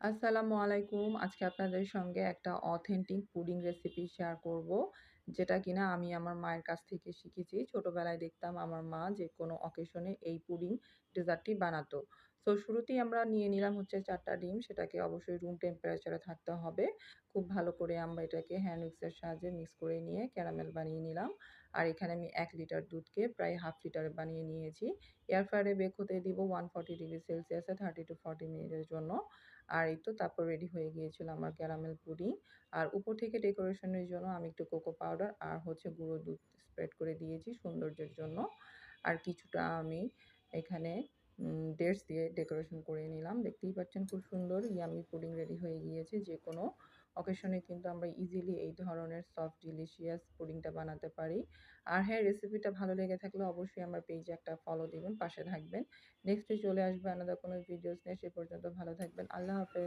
আসসালামু আলাইকুম। আজকে আপনাদের সঙ্গে একটা অথেন্টিক পুডিং রেসিপি শেয়ার করব। যেটা কিনা আমি আমার মায়ের কাছ থেকে শিখেছি। ছোটবেলায় দেখতাম আমার মা যেকোনো অকেশনে এই পুডিং ডেজার্টটি বানাতো। সো শুরুতেই আমরা নিয়ে নিলাম হচ্ছে ৪ টা ডিম। সেটাকে অবশ্যই রুম টেম্পারেচারে থাকতে হবে। খুব ভালো করে আমরা এটাকে হ্যান্ড উইক্সের সাহায্যে মিক্স করে নিয়ে ক্যারামেল বানিয়ে নিলাম। আর এখানে আমি ১ লিটার দুধকে প্রায় হাফ লিটারে বানিয়ে নিয়েছি। এয়ার ফ্রায়ারে বেক হতে দিব 140 ডিগ্রি সেলসিয়াসে 30 টু 40 মিনিটের জন্য। আর এই তো তারপর রেডি হয়ে গিয়েছিল আমার ক্যারামেল পুডিং। আর উপর থেকে ডেকোরেশনের জন্য আমি একটু কোকো পাউডার আর হচ্ছে গুঁড়ো দুধ স্প্রেড করে দিয়েছি সৌন্দর্যের জন্য। আর কিছুটা আমি এখানে ডেটস দিয়ে ডেকোরেশন করে নিলাম। দেখতেই পাচ্ছেন খুব সুন্দর ইয়াম্মি পুডিং রেডি হয়ে গিয়েছে। যেকোনো অকেশনে কিন্তু আমরা ইজিলি এই ধরনের সফট ডিলিশিয়াস পুডিংটা বানাতে পারি। আর হ্যাঁ, রেসিপিটা ভালো লেগে থাকলে অবশ্যই আমার পেজে একটা ফলো দিবেন, পাশে থাকবেন। নেক্সটে চলে আসবে আলাদা কোনো ভিডিওস নিয়ে। সে পর্যন্ত ভালো থাকবেন। আল্লাহ হাফেজ।